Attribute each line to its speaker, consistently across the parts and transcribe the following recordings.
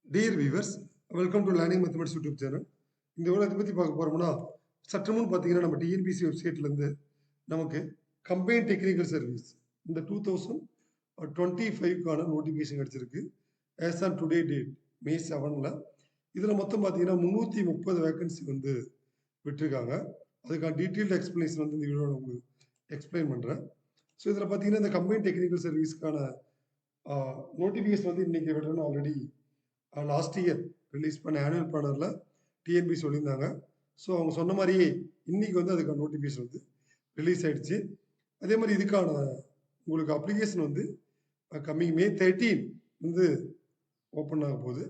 Speaker 1: Dear viewers, welcome to Learning Mathematics YouTube channel. இந்த video எதை பத்தி பார்க்க போறோம்னா சற்று முன் பார்த்தீங்கன்னா நம்ம டிஎன்பிசி வெப்சைட்ல இருந்து நமக்கு கம்பைன் டெக்னிக்கல் சர்வீஸ் இந்த 2025க்கான நோட்டிஃபிகேஷன் கிடைச்சிருக்கு. as on today date மே 7ல இதுல மொத்தம் பார்த்தீங்கன்னா 330 வேகன்சி வந்து விட்டுருக்காங்க. அதுக்கான டீட்டெயில்டு எக்ஸ்பிளனேஷன் வந்து இந்த வீடியோவில் உங்களுக்கு எக்ஸ்பிளைன் பண்றேன். ஸோ இதில் பார்த்தீங்கன்னா இந்த கம்பைன் டெக்னிக்கல் சர்வீஸ்க்கான நோட்டிஃபிகேஷன் வந்து இன்னைக்கு விடுறேன்னு ஆல்ரெடி லாஸ்ட் இயர் ரிலீஸ் பண்ண ஆனுவல் பிளானரில் டிஎன்பி சொல்லியிருந்தாங்க. ஸோ அவங்க சொன்ன மாதிரியே இன்னைக்கு வந்து அதுக்கான நோட்டிஃபிகேஷன் வந்து ரிலீஸ் ஆயிடுச்சு. அதே மாதிரி இதுக்கான உங்களுக்கு அப்ளிகேஷன் வந்து கம்மிங் மே 13 வந்து ஓப்பன் ஆக போகுது.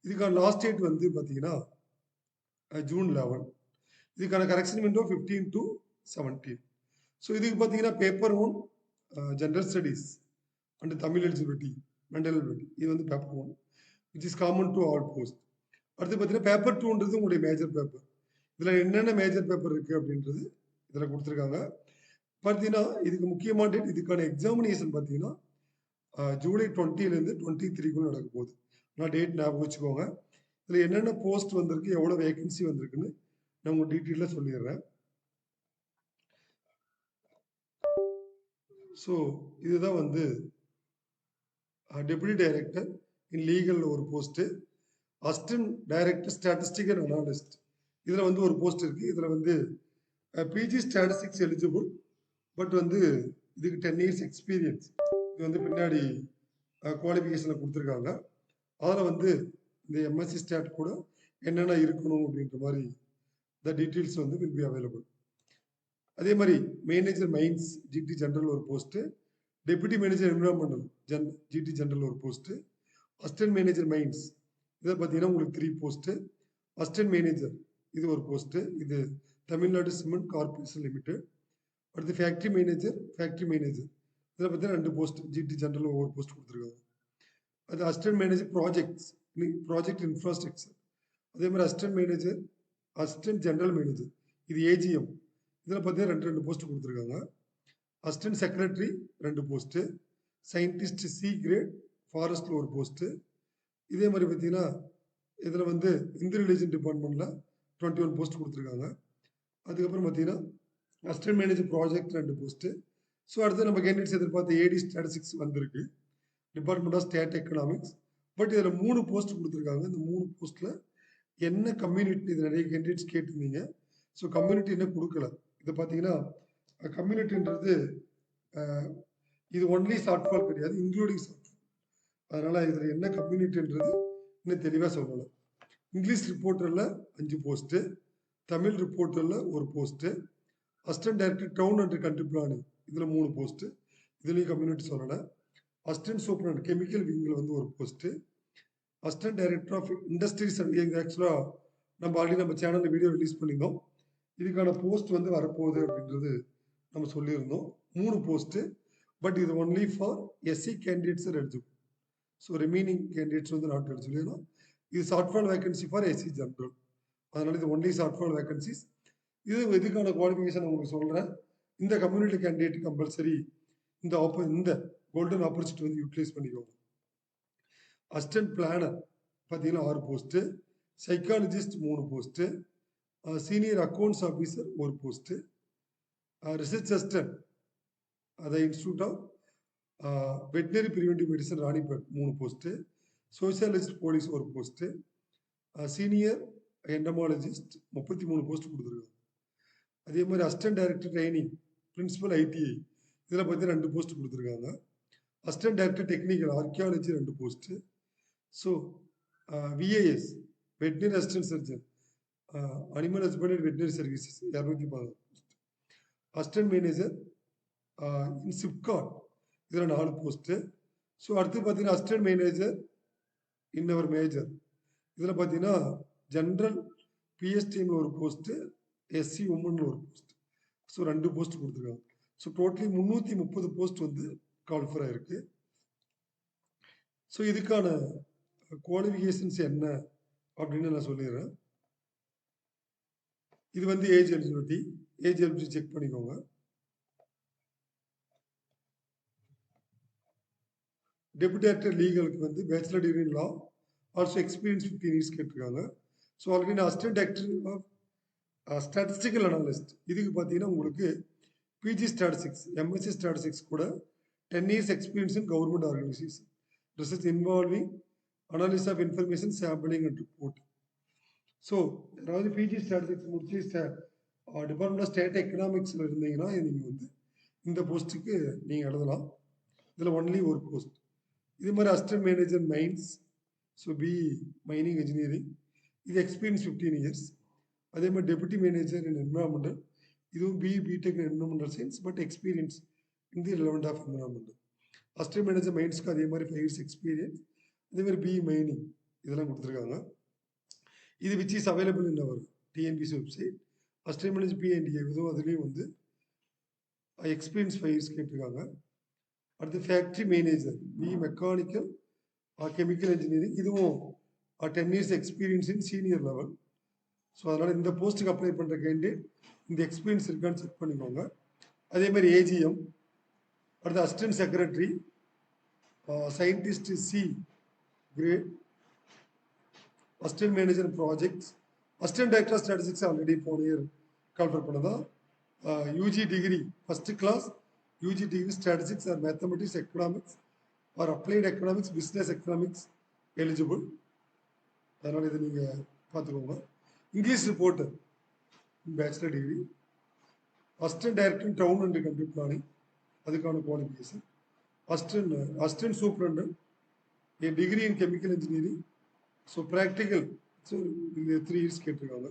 Speaker 1: இதுக்கான லாஸ்ட் டேட் வந்து பார்த்தீங்கன்னா ஜூன் 11. இதுக்கான கரெக்ஷன் விண்டோ 15 to 17. ஸோ இதுக்கு பார்த்தீங்கன்னா paper 1 general studies and Tamil eligibility mental eligibility இது வந்து paper 1 which is common to all post. அடுத்து பார்த்தீங்கன்னா பேப்பர் 2ன்றது உங்களுடைய மேஜர் பேப்பர். இதில் என்னென்ன மேஜர் பேப்பர் இருக்குது அப்படின்றது இதில் கொடுத்துருக்காங்க. பார்த்தீங்கன்னா இதுக்கு முக்கியமான டேட் இதுக்கான எக்ஸாமினேஷன் பார்த்தீங்கன்னா ஜூலை 20லேருந்து 23க்குள்ள நடக்க போகுது. நான் டேட் ஞாபகம் வச்சுக்கோங்க. இதில் என்னென்ன போஸ்ட் வந்திருக்கு எவ்வளோ வேகன்சி வந்திருக்குன்னு நான் உங்களுக்கு டீட்டெயிலாக சொல்லிடுறேன். ஸோ இதுதான் வந்து டெபுட்டி டைரக்டர் இன் லீகல் ஒரு post, assistant director statistic and analyst இதில் வந்து ஒரு போஸ்ட் இருக்குது. இதில் வந்து பிஜி ஸ்டாட்டிஸ்டிக்ஸ் எலிஜிபிள், பட் வந்து இதுக்கு 10 years எக்ஸ்பீரியன்ஸ் இது வந்து பின்னாடி குவாலிஃபிகேஷனில் கொடுத்துருக்காங்க. அதில் வந்து இந்த எம்எஸ்சி ஸ்டாட் கூட என்னென்ன இருக்கணும் அப்படின்ற மாதிரி த டீட்டெயில்ஸ் வந்து வில் பி அவைலபிள். அதே மாதிரி மேனேஜர் மைன்ஸ் ஜிடி ஜென்ரல் ஒரு post, deputy manager environmental GT general ஒரு போஸ்ட்டு, அசிஸ்டன்ட் மேனேஜர் மைன்ஸ் இதை பார்த்தீங்கன்னா உங்களுக்கு 3 போஸ்ட்டு, அசிஸ்டன்ட் மேனேஜர் இது ஒரு போஸ்ட்டு, இது தமிழ்நாடு சிமெண்ட் கார்பரேஷன் லிமிடெட். அடுத்து ஃபேக்ட்ரி மேனேஜர் இதில் பார்த்தீங்கன்னா 2 போஸ்ட் ஜிடி ஜென்ரல் ஒவ்வொரு போஸ்ட் கொடுத்துருக்காங்க. அது அசிஸ்டன்ட் மேனேஜர் ப்ராஜெக்ட் இன்ஃப்ராஸ்ட்ரக்சர், அதே மாதிரி அசிஸ்டன்ட் ஜென்ரல் மேனேஜர் இது ஏஜிஎம் இதில் பார்த்தீங்கன்னா 2 போஸ்ட் கொடுத்துருக்காங்க. Assistant secretary 2 post, scientist C grade ஃபாரஸ்ட்ல ஒரு போஸ்ட்டு. இதே மாதிரி பார்த்தீங்கன்னா இதில் வந்து இந்து ரிலிஜன் டிபார்ட்மெண்ட்டில் 21 போஸ்ட் கொடுத்துருக்காங்க. அதுக்கப்புறம் பார்த்தீங்கன்னா assistant manager project 2 post. So அடுத்து நம்ம கேண்டிடேட்ஸ் எதிர்பார்த்த ஏடி ஸ்டாட்டிஸ்டிக்ஸ் வந்திருக்கு, department of state economics. But இதில் 3 போஸ்ட் கொடுத்துருக்காங்க. இந்த 3 போஸ்ட்டில் என்ன கம்யூனிட்டி இது நிறைய கேண்டிடேட்ஸ் கேட்டிருந்தீங்க. ஸோ கம்யூனிட்டி என்ன கொடுக்கல. இதை பார்த்தீங்கன்னா கம்யூனிட்டின்றது இது ஒன்லி ஷார்ட் ஃபால் கிடையாது, இன்க்ளூடிங் ஷார்ட் ஃபால். அதனால இதில் என்ன கம்யூனிட்டின்றது இன்னும் தெளிவாக சொல்லலை. இங்கிலீஷ் ரிப்போர்ட்டரில் 5 போஸ்ட்டு, தமிழ் ரிப்போர்ட்டரில் 1 post, assistant director town and country planning இதில் 3 போஸ்ட்டு, இதுலேயும் கம்யூனிட்டி சொல்லலை. அசிஸ்டன்ட் சூப்பரண்ட் கெமிக்கல் விங்கில் வந்து 1 post, assistant director of industries and ஆக்சுவலாக நம்ம ஆல்ரெடி நம்ம சேனலில் வீடியோ ரிலீஸ் பண்ணியிருந்தோம். இதுக்கான போஸ்ட் வந்து வரப்போகுது அப்படின்றது நம்ம சொல்லியிருந்தோம். 3 போஸ்ட்டு, பட் இது only for SC candidates eligible. So remaining candidates வந்து நாட் எலிஜிபிள். ஏன்னா இது short fall vacancy for SC general, அதனால இது ஒன்லி ஷார்ட் ஃபால் வேகன்சிஸ். இது இதுக்கான குவாலிஃபிகேஷன் உங்களுக்கு சொல்கிறேன். இந்த கம்யூனிட்டி கேண்டிடேட் கம்பல்சரி இந்த கோல்டன் ஆப்பர்ச்சுனிட்டி வந்து யூட்டிலைஸ் பண்ணிக்கோங்க. அசிஸ்டன்ட் பிளானர் பார்த்தீங்கன்னா 6 post, psychologist 3 post, senior accounts officer 1 post, research assistant அதை institute of veterinary preventive medicine Ranipet 3 post, sociologist police 1 post, senior entomologist 33 post கொடுத்துருக்காங்க. அதே மாதிரி assistant director training principal ITI இதில் பார்த்தீங்கன்னா 2 post கொடுத்துருக்காங்க. Assistant director technical archaeology 2 post. So VAS veterinary assistant surgeon animal husbandry veterinary services 216 post. Assistant manager in SIPCOT இதில் 4 post. So அடுத்து பார்த்தீங்கன்னா assistant manager in our major இதில் பார்த்தீங்கன்னா general பிஎஸ்டிஎம்ல 1 post, SC உமன்ல 1 போஸ்ட். ஸோ 2 போஸ்ட் கொடுத்துருக்காங்க. So totally 330 post வந்து call for ஆயிருக்கு. ஸோ இதுக்கான குவாலிஃபிகேஷன்ஸ் என்ன அப்படின்னு நான் சொல்லிடுறேன். இது வந்து ஏஜ் எலிஜிபிலிட்டி செக் பண்ணிக்கோங்க. டெபுட்டி டைரக்டர் லீகலுக்கு வந்து bachelor degree in law also experience 15 years கேட்டிருக்காங்க. ஸோ ஆல்ரெடி நான் assistant director of statistical analyst. இதுக்கு பார்த்தீங்கன்னா உங்களுக்கு பிஜி ஸ்டாட்டிஸ்டிக்ஸ், எம்எஸ்சி ஸ்டாட்டிஸ்டிக்ஸ் கூட 10 years experience in government organisation, research involving analysis of information, sampling and report. So அதாவது PG statistics முடிச்சு department of state எக்கனாமிக்ஸில் இருந்தீங்கன்னா நீங்கள் வந்து இந்த போஸ்ட்டுக்கு நீங்கள் எழுதலாம். இதில் ஒன்லி ஒரு போஸ்ட். இது மாதிரி assistant manager mines, so B mining engineering, இது எக்ஸ்பீரியன்ஸ் 15 இயர்ஸ். அதே மாதிரி டெபுட்டி மேனேஜர் இன் என்விரான்மெண்டல், இதுவும் BTech in environmental science, but experience in the relevant of environmental. Assistant manager மைன்ஸ்க்கு அதே மாதிரி 5 இயர்ஸ் எக்ஸ்பீரியன்ஸ். அதே மாதிரி பி மைனிங் இதெல்லாம் கொடுத்துருக்காங்க. இது which is available in our TNPSC website. Assistant manager PNDA இதுவும் அதுலேயும் வந்து எக்ஸ்பீரியன்ஸ் 5 இயர்ஸ் கேட்டிருக்காங்க. அடுத்து factory manager B mechanical chemical engineering, இதுவும் 10 years experience in senior level. So அதனால் இந்த போஸ்ட்டுக்கு அப்ளை பண்ணுற கேண்டிடேட் இந்த எக்ஸ்பீரியன்ஸ் இருக்கான்னு செக் பண்ணிக்கோங்க. அதே மாதிரி ஏஜிஎம், அடுத்து assistant secretary, scientist C grade, assistant manager projects, assistant director statistics already போன இயர் கால்ஃபர் பண்ணதான். UG degree first class, UG degree statistics or mathematics, economics or applied economics, business economics eligible. அதனால் இதை நீங்கள் பார்த்துக்கோங்க. English reporter bachelor degree, assistant director in town and country planning, அதுக்கான qualification. Assistant superintendent, a degree in chemical engineering, so practical, so 3 years கேட்டிருக்காங்க.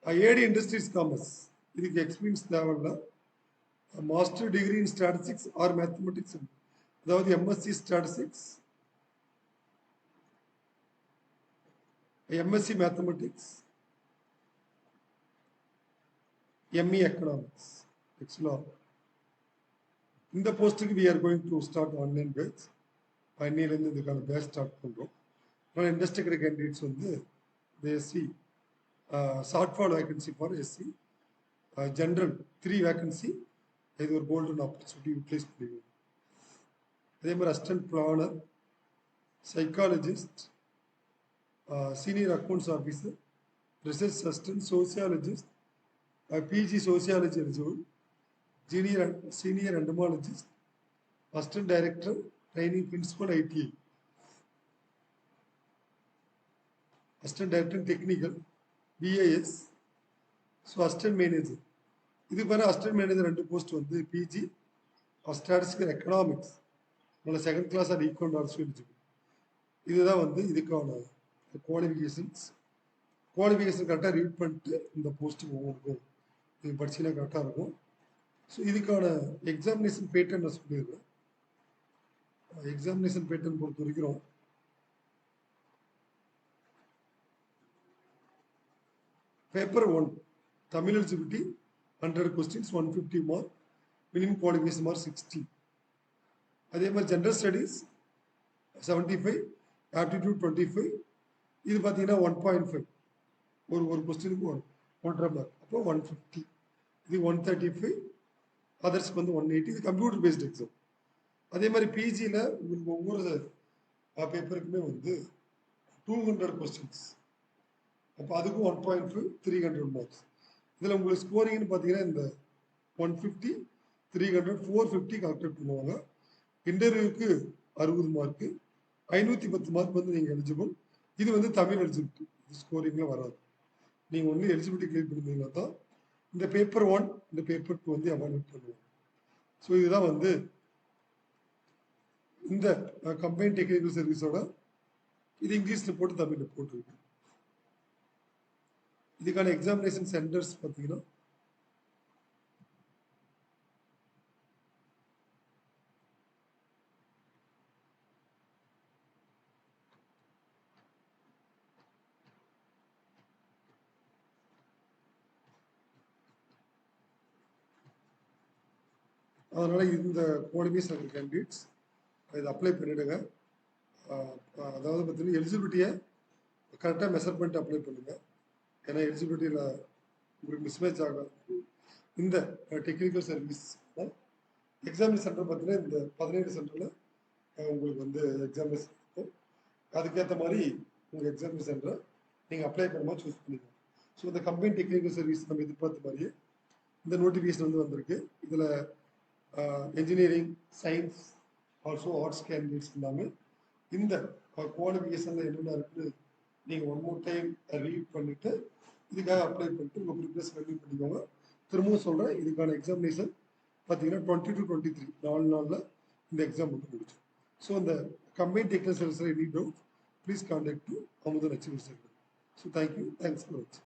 Speaker 1: IAD industries commerce, இதுக்கு experience தேவையில்ல. Master degree in statistics or mathematics, அதாவது MSc statistics, MSc mathematics, ME economics. ஆக்சுவலாக இந்த போஸ்ட்டுக்கு we are going to start online batch. இன்னிலேருந்து இதுக்கான batch start பண்ணுறோம். அதனால் இண்டஸ்ட்ரி கிடைக்க கேண்டிடேட்ஸ் வந்து SC short fall vacancy for SC, general 3 vacancy, இது ஒரு கோல்டன் ஆப்பர்ச்சுனிட்டி யூட்டிலைஸ் பண்ணிடுவோம். அதே மாதிரி assistant planner, psychologist, senior accounts officer, research assistant, sociologist, PG sociology eligible, senior entomologist, assistant director training principal ITI, assistant director technical BAS, so assistant manager. இது பாரு assistant manager 2 post வந்து PG statistical economics, நல்ல second class or equal also eligible. இதுதான் வந்து இதுக்கான qualifications. Qualification கரெக்டாக read பண்ணிட்டு இந்த போஸ்ட்டுக்கு ஒவ்வொன்றுக்கும் இது படிச்சுன்னா கரெக்டாக இருக்கும். ஸோ இதுக்கான எக்ஸாமினேஷன் பேட்டர்ன் நான் சொல்லிடுறேன். எக்ஸாமினேஷன் பேட்டர்ன் பொறுத்த வரைக்கும் paper 1 Tamil eligibility 100 questions, 150 mark, minimum qualification mark 60. அதே மாதிரி ஜென்ரல் ஸ்டடீஸ் 75, ஆப்டிடியூட் 25, இது பார்த்தீங்கன்னா 1.5, ஒரு கொஸ்டினுக்கு 1.5 மார்க், அப்போ 150. இது 135, அதர்ஸ்க்கு வந்து 180. இது கம்ப்யூட்டர் பேஸ்ட் எக்ஸாம். அதே மாதிரி பிஜியில் உங்களுக்கு ஒவ்வொரு பேப்பருக்குமே வந்து 200 கொஸ்டின்ஸ், அப்போ அதுக்கும் 1.5, 300 மார்க்ஸ். இதில் உங்களுக்கு ஸ்கோரிங்னு பார்த்தீங்கன்னா இந்த 150, 300, 450 கால்குலேட் பண்ணுவாங்க. இன்டர்வியூக்கு 60 மார்க்கு, 510 மார்க் வந்து நீங்கள் எலிஜிபிள். இது வந்து தமிழ் எலிஜிபிலிட்டி, இது ஸ்கோரிங்கில் வராது. நீங்கள் ஒன்லி எலிஜிபிலிட்டி கிளியர் பண்ணியிருந்தீங்கன்னா தான் இந்த பேப்பர் 1, இந்த பேப்பர் 2 வந்து அவாய்ட் பண்ணுவாங்க. ஸோ இதுதான் வந்து இந்த கம்பைன் டெக்னிக்கல் சர்வீஸோட இது இங்கிலீஷில் போட்டு தமிழில் போட்டுருக்கு. இதுக்கான எக்ஸாமினேஷன் சென்டர்ஸ் பார்த்தீங்கன்னா அதனால இந்த குவாலிஃபிகேஷன் கேண்டிடேட்ஸ் இதை அப்ளை பண்ணிடுங்க. அதாவது பார்த்தீங்கன்னா எலிஜிபிலிட்டியை கரெக்டாக மெஷர் பண்ணிட்டு அப்ளை பண்ணுங்க. ஏன்னா எலிஜிபிலிட்டியில் உங்களுக்கு மிஸ்மேட்ச் ஆகாது. இந்த டெக்னிக்கல் சர்வீஸ் எக்ஸாமினேஷன் சென்டர் பார்த்தீங்கன்னா இந்த 17 சென்டரில் உங்களுக்கு வந்து எக்ஸாமினேஷன் இருக்கும். அதுக்கேற்ற மாதிரி உங்கள் எக்ஸாம் சென்டரை நீங்கள் அப்ளை பண்ணுமா சூஸ் பண்ணிக்கணும். ஸோ இந்த கம்பைன் டெக்னிக்கல் சர்வீஸ் நம்ம எதிர்பார்த்த மாதிரியே இந்த நோட்டிஃபிகேஷன் வந்து வந்திருக்கு. இதில் engineering, science, also arts candidates எல்லாமே இந்த குவாலிஃபிகேஷனில் என்னென்ன இருக்குன்னு நீங்கள் ஒன் மோர் டைம் ரீட் பண்ணிவிட்டு இதுக்காக அப்ளை பண்ணிட்டு உங்கள் ப்ரிப்பரேஷன் ரெடி பண்ணிக்கோங்க. திரும்பவும் சொல்கிறேன், இதுக்கான எக்ஸாமினேஷன் பார்த்தீங்கன்னா 20 to 23 4 நாளில் இந்த எக்ஸாம் வந்து முடிச்சு. ஸோ இந்த கம்பைன் டெக்னிக்கல் சர்வீஸில் any doubt please contact to Amudhan achieve centre. So thank you, thanks for வாட்சிங்.